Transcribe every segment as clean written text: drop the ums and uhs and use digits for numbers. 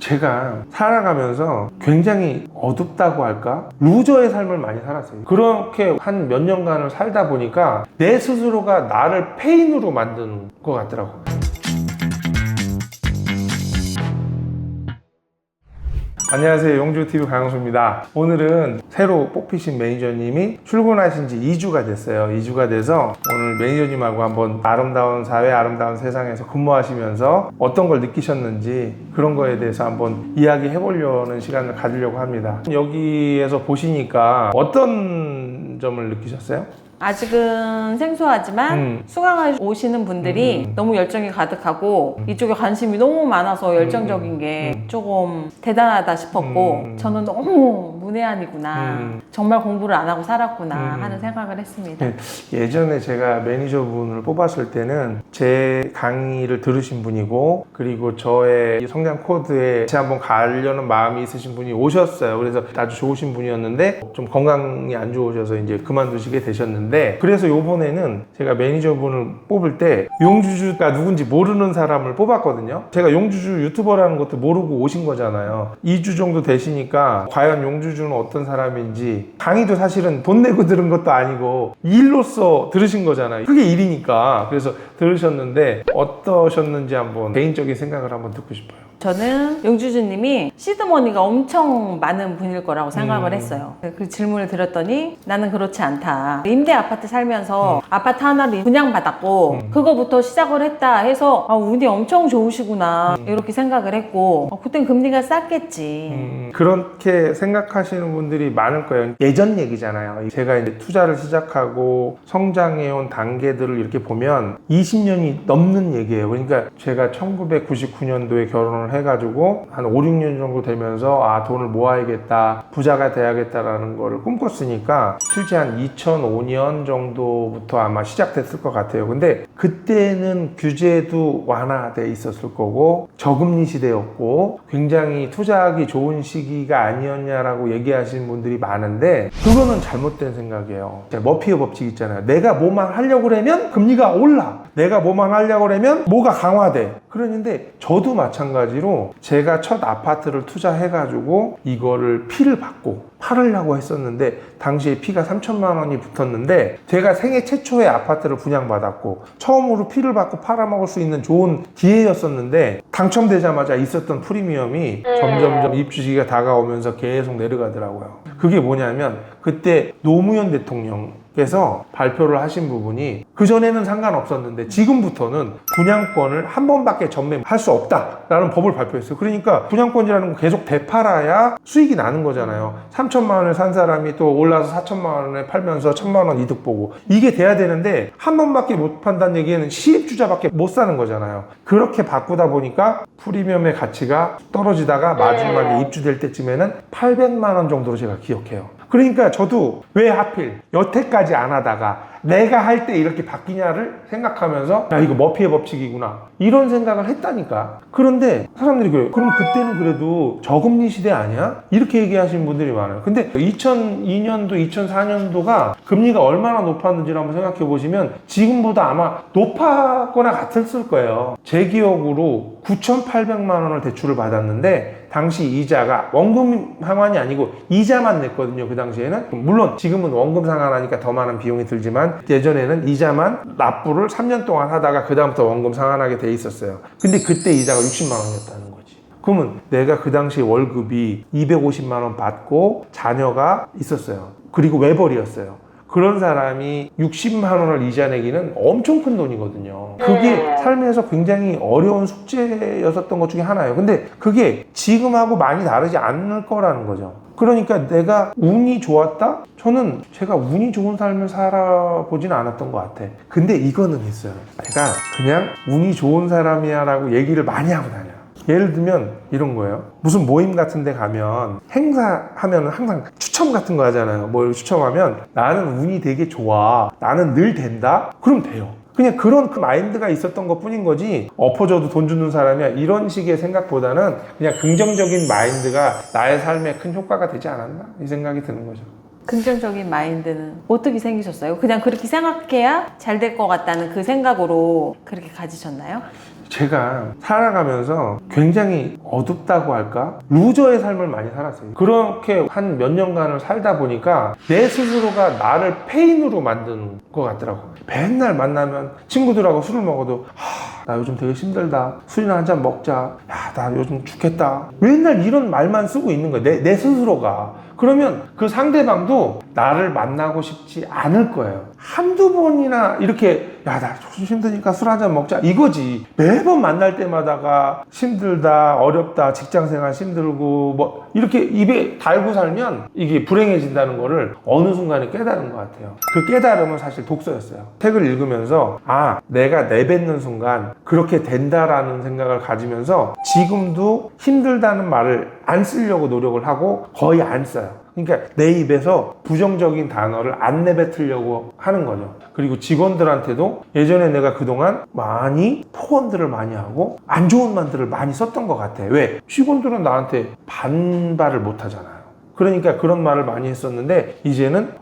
제가 살아가면서 굉장히 어둡다고 할까? 루저의 삶을 많이 살았어요. 그렇게 한 몇 년간을 살다 보니까 내 스스로가 나를 페인으로 만드는 것 같더라고요. 안녕하세요, 용주TV 강영수입니다. 오늘은 새로 뽑히신 매니저님이 출근하신 지 2주가 됐어요. 2주가 돼서 오늘 매니저님하고 한번 아름다운 사회, 아름다운 세상에서 근무하시면서 어떤 걸 느끼셨는지 그런 거에 대해서 한번 이야기해 보려는 시간을 가지려고 합니다. 여기에서 보시니까 어떤 점을 느끼셨어요? 아직은 생소하지만 수강을 오시는 분들이 너무 열정이 가득하고 이쪽에 관심이 너무 많아서 열정적인 게 조금 대단하다 싶었고 저는 너무 문외한이구나, 정말 공부를 안 하고 살았구나 하는 생각을 했습니다. 예전에 제가 매니저분을 뽑았을 때는 제 강의를 들으신 분이고, 그리고 저의 성장 코드에 같이 한번 가려는 마음이 있으신 분이 오셨어요. 그래서 아주 좋으신 분이었는데 좀 건강이 안 좋으셔서 이제 그만두시게 되셨는데, 그래서 요번에는 제가 매니저분을 뽑을 때 용주주가 누군지 모르는 사람을 뽑았거든요. 제가 용주주 유튜버라는 것도 모르고 오신 거잖아요. 2주 정도 되시니까 과연 용주주는 어떤 사람인지, 강의도 사실은 돈 내고 들은 것도 아니고 일로서 들으신 거잖아요. 그게 일이니까. 그래서 들으셨는데 어떠셨는지 한번 개인적인 생각을 한번 듣고 싶어요. 저는 용주주님이 시드머니가 엄청 많은 분일 거라고 생각을 했어요. 그 질문을 드렸더니 나는 그렇지 않다. 임대 아파트 살면서 아파트 하나를 분양받았고 그거부터 시작을 했다 해서 운이 엄청 좋으시구나 이렇게 생각을 했고, 그땐 금리가 쌌겠지. 그렇게 생각하시는 분들이 많을 거예요. 예전 얘기잖아요. 제가 이제 투자를 시작하고 성장해온 단계들을 이렇게 보면 20년이 넘는 얘기예요. 그러니까 제가 1999년도에 결혼을 해가지고 한 5, 6년 정도 되면서 돈을 모아야겠다, 부자가 돼야겠다라는 거를 꿈꿨으니까 실제 한 2005년 정도부터 아마 시작됐을 것 같아요. 근데 그때는 규제도 완화돼 있었을 거고 저금리 시대였고 굉장히 투자하기 좋은 시기가 아니었냐라고 얘기하시는 분들이 많은데, 그거는 잘못된 생각이에요. 머피의 법칙 있잖아요. 내가 뭐만 하려고 그러면 금리가 올라, 내가 뭐만 하려고 그러면 뭐가 강화돼. 그러는데 저도 마찬가지로 제가 첫 아파트를 투자해가지고 이거를 피를 받고 팔으려고 했었는데 당시에 피가 3천만 원이 붙었는데, 제가 생애 최초의 아파트를 분양받았고 처음으로 피를 받고 팔아먹을 수 있는 좋은 기회였었는데 당첨되자마자 있었던 프리미엄이 점점점 입주 시기가 다가오면서 계속 내려가더라고요. 그게 뭐냐면 그때 노무현 대통령께서 발표를 하신 부분이, 그전에는 상관없었는데 지금부터는 분양권을 한 번밖에 전매할 수 없다라는 법을 발표했어요. 그러니까 분양권이라는 건 계속 되팔아야 수익이 나는 거잖아요. 3천만 원에 산 사람이 또 올라서 4천만 원에 팔면서 1,000만 원 이득 보고, 이게 돼야 되는데 한 번밖에 못 판다는 얘기는 시입주자밖에 못 사는 거잖아요. 그렇게 바꾸다 보니까 프리미엄의 가치가 떨어지다가 마지막에 입주될 때쯤에는 800만 원 정도로 제가 기억해요. 그러니까 저도 왜 하필 여태까지 안 하다가 내가 할 때 이렇게 바뀌냐를 생각하면서 야, 이거 머피의 법칙이구나, 이런 생각을 했다니까. 그런데 사람들이 그래요. 그럼 그때는 그래도 저금리 시대 아니야? 이렇게 얘기하시는 분들이 많아요. 근데 2002년도, 2004년도가 금리가 얼마나 높았는지를 한번 생각해 보시면 지금보다 아마 높았거나 같았을 거예요. 제 기억으로 9,800만 원을 대출을 받았는데 당시 이자가 원금 상환이 아니고 이자만 냈거든요. 그 당시에는. 물론 지금은 원금 상환하니까 더 많은 비용이 들지만 예전에는 이자만 납부를 3년 동안 하다가 그 다음부터 원금 상환하게 돼 있었어요. 근데 그때 이자가 60만 원이었다는 거지. 그러면 내가 그 당시 월급이 250만 원 받고 자녀가 있었어요. 그리고 외벌이였어요. 그런 사람이 60만 원을 이자 내기는 엄청 큰 돈이거든요. 그게 삶에서 굉장히 어려운 숙제였었던 것 중에 하나예요. 근데 그게 지금하고 많이 다르지 않을 거라는 거죠. 그러니까 내가 운이 좋았다? 저는 제가 운이 좋은 삶을 살아보진 않았던 것 같아. 근데 이거는 있어요. 내가 그냥 운이 좋은 사람이야 라고 얘기를 많이 하고 다녀요. 예를 들면 이런 거예요. 무슨 모임 같은 데 가면 행사하면 항상 추첨 같은 거 하잖아요. 뭐 추첨하면 나는 운이 되게 좋아, 나는 늘 된다? 그럼 돼요. 그냥 그런 그 마인드가 있었던 것 뿐인 거지, 엎어져도 돈 주는 사람이야 이런 식의 생각보다는 그냥 긍정적인 마인드가 나의 삶에 큰 효과가 되지 않았나, 이 생각이 드는 거죠. 긍정적인 마인드는 어떻게 생기셨어요? 그냥 그렇게 생각해야 잘 될 것 같다는 그 생각으로 그렇게 가지셨나요? 제가 살아가면서 굉장히 어둡다고 할까? 루저의 삶을 많이 살았어요. 그렇게 한 몇 년간을 살다 보니까 내 스스로가 나를 페인으로 만드는 것 같더라고. 맨날 만나면 친구들하고 술을 먹어도 나 요즘 되게 힘들다. 술이나 한잔 먹자. 야, 나 요즘 죽겠다. 맨날 이런 말만 쓰고 있는 거야. 내 스스로가. 그러면 그 상대방도 나를 만나고 싶지 않을 거예요. 한두 번이나 이렇게 야, 나 힘드니까 술 한잔 먹자 이거지. 매번 만날 때마다가 힘들다, 어렵다, 직장생활 힘들고 뭐 이렇게 입에 달고 살면 이게 불행해진다는 거를 어느 순간에 깨달은 것 같아요. 그 깨달음은 사실 독서였어요. 책을 읽으면서 내가 내뱉는 순간 그렇게 된다라는 생각을 가지면서 지금도 힘들다는 말을 안 쓰려고 노력을 하고 거의 안 써요. 그러니까 내 입에서 부정적인 단어를 안 내뱉으려고 하는 거죠. 그리고 직원들한테도 예전에 내가 그동안 많이 폭언들을 많이 하고 안 좋은 말들을 많이 썼던 것 같아. 왜? 직원들은 나한테 반발을 못 하잖아요. 그러니까 그런 말을 많이 했었는데 이제는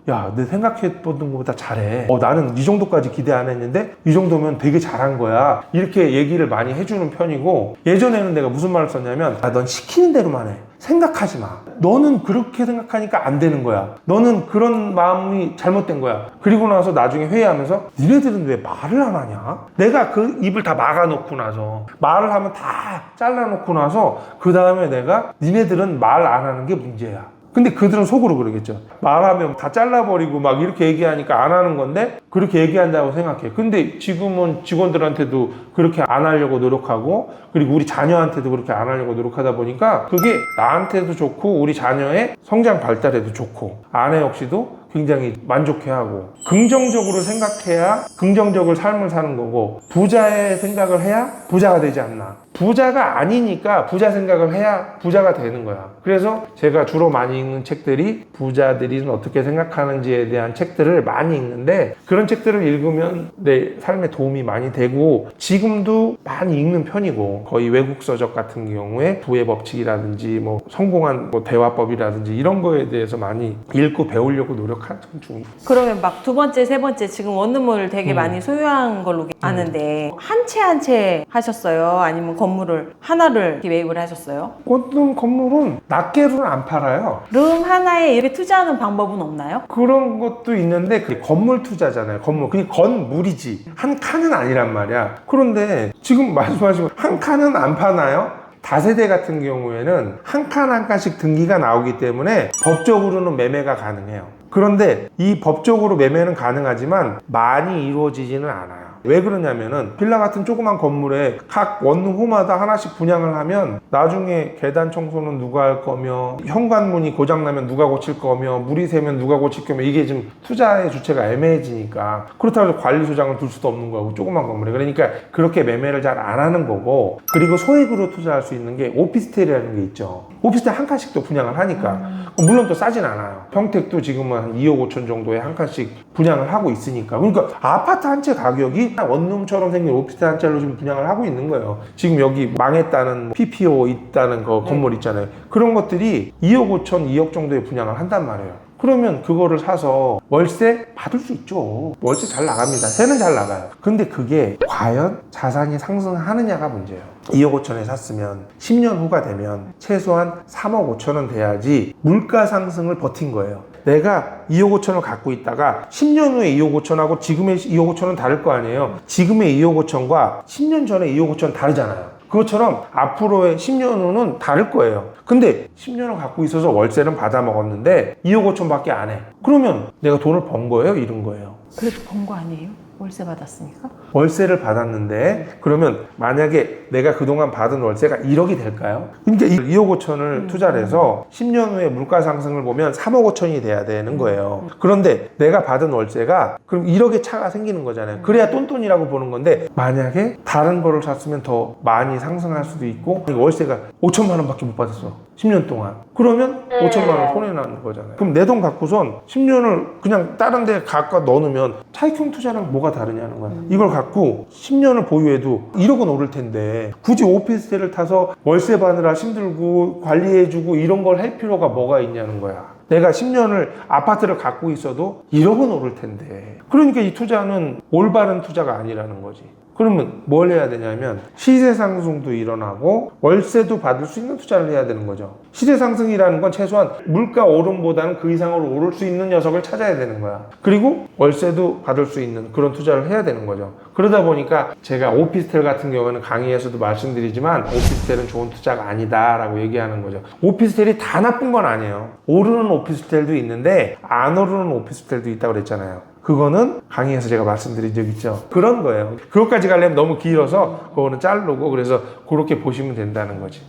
야, 내 생각해보던 것보다 잘해. 나는 이 정도까지 기대 안 했는데 이 정도면 되게 잘한 거야. 이렇게 얘기를 많이 해주는 편이고, 예전에는 내가 무슨 말을 썼냐면 넌 시키는 대로만 해. 생각하지 마. 너는 그렇게 생각하니까 안 되는 거야. 너는 그런 마음이 잘못된 거야. 그리고 나서 나중에 회의하면서 니네들은 왜 말을 안 하냐? 내가 그 입을 다 막아놓고 나서 말을 하면 다 잘라놓고 나서 그 다음에 내가 니네들은 말 안 하는 게 문제야. 근데 그들은 속으로 그러겠죠. 말하면 다 잘라버리고 막 이렇게 얘기하니까 안 하는 건데 그렇게 얘기한다고 생각해. 근데 지금은 직원들한테도 그렇게 안 하려고 노력하고, 그리고 우리 자녀한테도 그렇게 안 하려고 노력하다 보니까 그게 나한테도 좋고 우리 자녀의 성장 발달에도 좋고 아내 역시도 굉장히 만족해하고, 긍정적으로 생각해야 긍정적인 삶을 사는 거고, 부자의 생각을 해야 부자가 되지 않나. 부자가 아니니까 부자 생각을 해야 부자가 되는 거야. 그래서 제가 주로 많이 읽는 책들이 부자들이 어떻게 생각하는지에 대한 책들을 많이 읽는데, 그런 책들을 읽으면 내 삶에 도움이 많이 되고 지금도 많이 읽는 편이고, 거의 외국 서적 같은 경우에 부의 법칙이라든지 뭐 성공한 뭐 대화법이라든지 이런 거에 대해서 많이 읽고 배우려고 노력하는 중이에요. 그러면 막 두 번째, 세 번째 지금 원룸을 되게 많이 소유한 걸로 아는데 한 채 한 채 하셨어요? 아니면 건물을 하나를 매입을 하셨어요? 어떤 건물은 낱개로는 안 팔아요. 룸 하나에 이렇게 투자하는 방법은 없나요? 그런 것도 있는데 그게 건물 투자잖아요. 건물. 그게 건물이지. 한 칸은 아니란 말이야. 그런데 지금 말씀하신 한 칸은 안 파나요? 다세대 같은 경우에는 한 칸 한 칸씩 등기가 나오기 때문에 법적으로는 매매가 가능해요. 그런데 이 법적으로 매매는 가능하지만 많이 이루어지지는 않아요. 왜 그러냐면은 빌라 같은 조그만 건물에 각 원룸 호마다 하나씩 분양을 하면 나중에 계단 청소는 누가 할 거며, 현관문이 고장나면 누가 고칠 거며, 물이 새면 누가 고칠 거며, 이게 지금 투자의 주체가 애매해지니까, 그렇다고 해서 관리소장을 둘 수도 없는 거고 조그만 건물에. 그러니까 그렇게 매매를 잘 안 하는 거고, 그리고 소액으로 투자할 수 있는 게 오피스텔이라는 게 있죠. 오피스텔 한 칸씩 또 분양을 하니까 물론 또 싸진 않아요. 평택도 지금은 한 2억 5천 정도에 한 칸씩 분양을 하고 있으니까. 그러니까 아파트 한 채 가격이 원룸처럼 생긴 오피스텔 한 채로 지금 분양을 하고 있는 거예요. 지금 여기 망했다는 PPO 있다는 거 건물 있잖아요. 그런 것들이 2억 5천, 2억 정도에 분양을 한단 말이에요. 그러면 그거를 사서 월세 받을 수 있죠. 월세 잘 나갑니다. 세는 잘 나가요. 근데 그게 과연 자산이 상승하느냐가 문제예요. 2억 5천에 샀으면 10년 후가 되면 최소한 3억 5천은 돼야지 물가 상승을 버틴 거예요. 내가 2억 5천을 갖고 있다가 10년 후에 2억 5천하고 지금의 2억 5천은 다를 거 아니에요. 지금의 2억 5천과 10년 전에 2억 5천 다르잖아요. 그것처럼 앞으로의 10년 후는 다를 거예요. 근데 10년을 갖고 있어서 월세는 받아 먹었는데 2억 5천 밖에 안 해. 그러면 내가 돈을 번 거예요? 잃은 거예요? 그래도 번 거 아니에요? 월세 받았으니까? 월세를 받았는데 그러면 만약에 내가 그동안 받은 월세가 1억이 될까요? 그러니까 2억 5천을 투자를 해서 10년 후에 물가 상승을 보면 3억 5천이 돼야 되는 거예요. 그런데 내가 받은 월세가 그럼 1억의 차가 생기는 거잖아요. 그래야 똔똔이라고 보는 건데, 만약에 다른 거를 샀으면 더 많이 상승할 수도 있고, 월세가 5천만 원밖에 못 받았어. 10년 동안. 그러면 5천만 원 손해나는 거잖아요. 그럼 내 돈 갖고선 10년을 그냥 다른 데 갖고 넣어놓으면 차익형 투자랑 뭐가 다르냐는 거야. 이걸 갖고 10년을 보유해도 1억은 오를 텐데 굳이 오피스텔을 타서 월세 받느라 힘들고 관리해주고 이런 걸 할 필요가 뭐가 있냐는 거야. 내가 10년을 아파트를 갖고 있어도 1억은 오를 텐데. 그러니까 이 투자는 올바른 투자가 아니라는 거지. 그러면 뭘 해야 되냐면 시세 상승도 일어나고 월세도 받을 수 있는 투자를 해야 되는 거죠. 시세 상승이라는 건 최소한 물가 오름보다는 그 이상으로 오를 수 있는 녀석을 찾아야 되는 거야. 그리고 월세도 받을 수 있는 그런 투자를 해야 되는 거죠. 그러다 보니까 제가 오피스텔 같은 경우는 강의에서도 말씀드리지만 오피스텔은 좋은 투자가 아니다라고 얘기하는 거죠. 오피스텔이 다 나쁜 건 아니에요. 오르는 오피스텔도 있는데 안 오르는 오피스텔도 있다고 그랬잖아요. 그거는 강의에서 제가 말씀드린 적 있죠. 그런 거예요. 그것까지 가려면 너무 길어서 그거는 자르고 그래서 그렇게 보시면 된다는 거지.